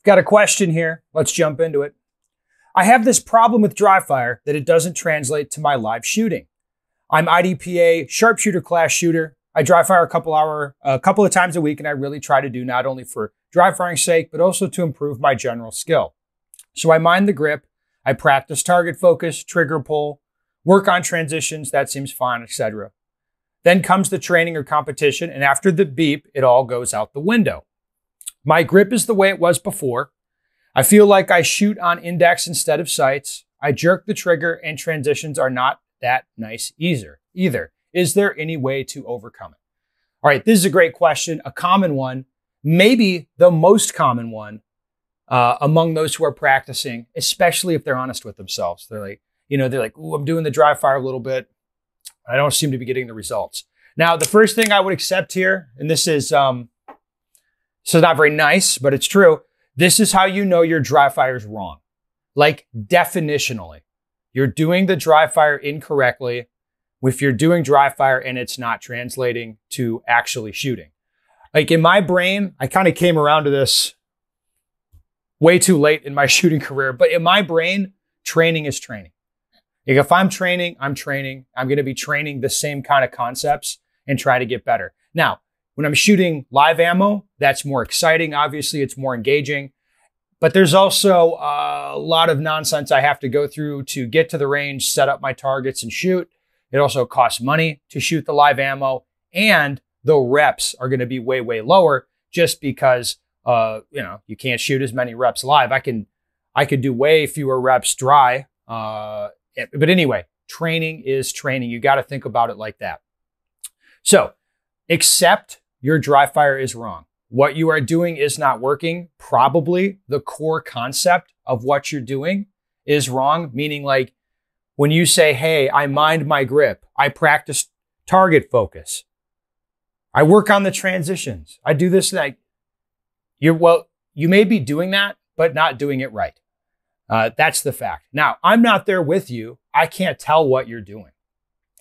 Got a question here. Let's jump into it. I have this problem with dry fire that it doesn't translate to my live shooting. I'm IDPA sharpshooter class shooter. I dry fire a couple of times a week, and I really try to do not only for dry firing's sake, but also to improve my general skill. So I mind the grip, I practice target focus, trigger pull, work on transitions, that seems fine, etc. Then comes the training or competition, and after the beep, it all goes out the window. My grip is the way it was before. I feel like I shoot on index instead of sights. I jerk the trigger, and transitions are not that nice either. Is there any way to overcome it? All right, this is a great question, a common one, maybe the most common one among those who are practicing, especially if they're honest with themselves. They're like, ooh, I'm doing the dry fire a little bit. I don't seem to be getting the results. Now, the first thing I would accept here, and this is not very nice, but it's true. This is how you know your dry fire is wrong. Like definitionally, you're doing the dry fire incorrectly if you're doing dry fire and it's not translating to actually shooting. Like in my brain, I kind of came around to this way too late in my shooting career, but in my brain, training is training. Like if I'm training, I'm training. I'm going to be training the same kind of concepts and try to get better. Now, when I'm shooting live ammo, that's more exciting. Obviously, it's more engaging. But there's also a lot of nonsense I have to go through to get to the range, set up my targets, and shoot. It also costs money to shoot the live ammo, and the reps are going to be way, way lower just because you can't shoot as many reps live. I could do way fewer reps dry. But anyway, training is training. You got to think about it like that. So accept your dry fire is wrong. What you are doing is not working. Probably the core concept of what you're doing is wrong, meaning like when you say, hey, I mind my grip, I practice target focus, I work on the transitions, I do this, like you may be doing that, but not doing it right. That's the fact. Now, I'm not there with you. I can't tell what you're doing.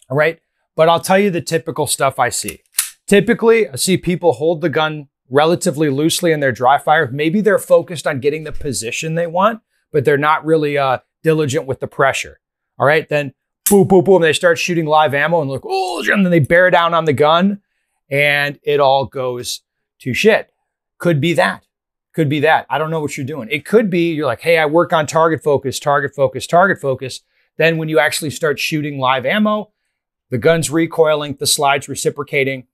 All right. But I'll tell you the typical stuff I see. Typically, I see people hold the gun relatively loosely in their dry fire. Maybe they're focused on getting the position they want, but they're not really diligent with the pressure. All right. Then boom, boom, boom. They start shooting live ammo and look, oh, and then they bear down on the gun and it all goes to shit. Could be that. Could be that. I don't know what you're doing. It could be you're like, hey, I work on target focus, target focus, target focus. Then when you actually start shooting live ammo, the gun's recoiling, the slide's reciprocating,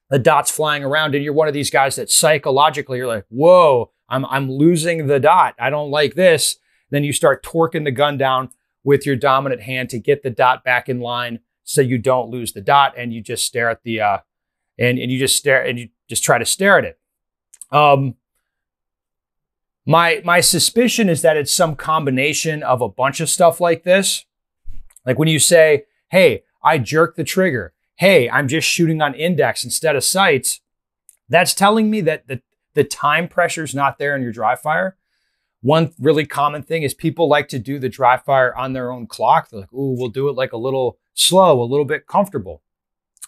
the dot's flying around, and you're one of these guys that psychologically you're like, whoa, I'm losing the dot. I don't like this. Then you start torquing the gun down with your dominant hand to get the dot back in line so you don't lose the dot, and you just stare at the and you just try to stare at it. My suspicion is that it's some combination of a bunch of stuff like this. Like when you say, hey, I jerk the trigger. Hey, I'm just shooting on index instead of sights. That's telling me that the time pressure is not there in your dry fire. One really common thing is people like to do the dry fire on their own clock. They're like, ooh, we'll do it like a little slow, a little bit comfortable.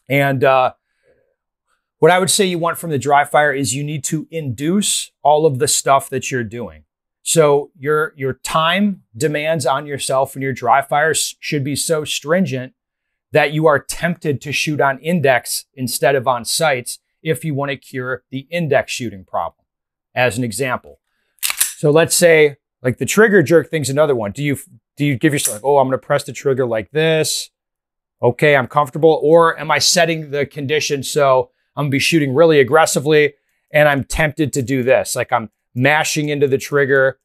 And what I would say you want from the dry fire is you need to induce all of the stuff that you're doing. So your time demands on yourself and your dry fire should be so stringent that you are tempted to shoot on index instead of on sights if you want to cure the index shooting problem, as an example. So let's say like the trigger jerk thing's another one. Do you give yourself like, oh, I'm going to press the trigger like this. Okay, I'm comfortable. Or am I setting the condition so I'm going to be shooting really aggressively and I'm tempted to do this? Like I'm mashing into the trigger,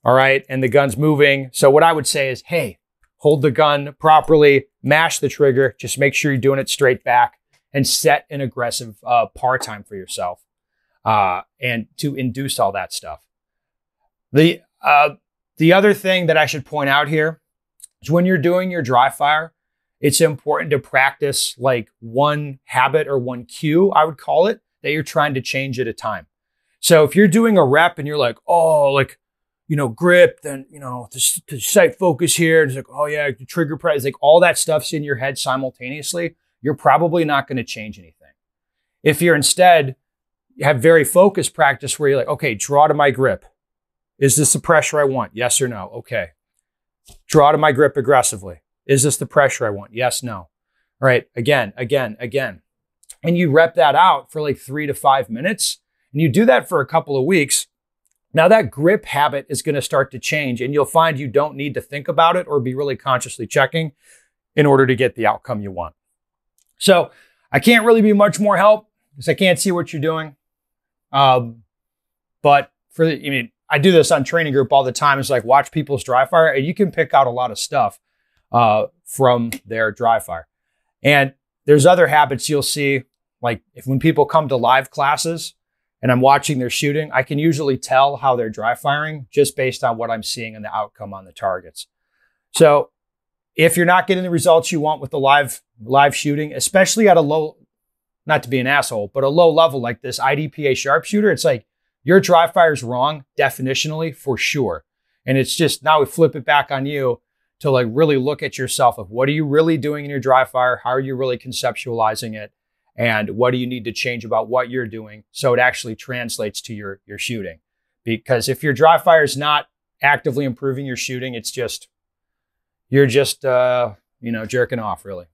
all right, and the gun's moving. So what I would say is, hey, hold the gun properly, mash the trigger, just make sure you're doing it straight back and set an aggressive par time for yourself and to induce all that stuff. The other thing that I should point out here is when you're doing your dry fire, it's important to practice like one habit or one cue, I would call it, that you're trying to change at a time. So if you're doing a rep and you're like, oh, like, grip, then, the sight focus here. It's like, oh yeah, the trigger press, like all that stuff's in your head simultaneously. You're probably not going to change anything. If you're instead have very focused practice where you're like, okay, draw to my grip. Is this the pressure I want? Yes or no? Okay. Draw to my grip aggressively. Is this the pressure I want? Yes, no. All right. Again. And you rep that out for like 3 to 5 minutes. And you do that for a couple of weeks. Now that grip habit is going to start to change, and you'll find you don't need to think about it or be really consciously checking in order to get the outcome you want. So I can't really be much more help because I can't see what you're doing. But I do this on training group all the time. It's like, watch people's dry fire, and you can pick out a lot of stuff from their dry fire. And there's other habits you'll see, like when people come to live classes and I'm watching their shooting, I can usually tell how they're dry firing just based on what I'm seeing in the outcome on the targets. So if you're not getting the results you want with the live shooting, especially at a low, not to be an asshole, but a low level like this IDPA sharpshooter, it's like your dry fire is wrong definitionally for sure. And it's just, now we flip it back on you to like really look at yourself of what are you really doing in your dry fire? How are you really conceptualizing it? And what do you need to change about what you're doing so it actually translates to your shooting? Because if your dry fire is not actively improving your shooting, it's just, you're just, jerking off really.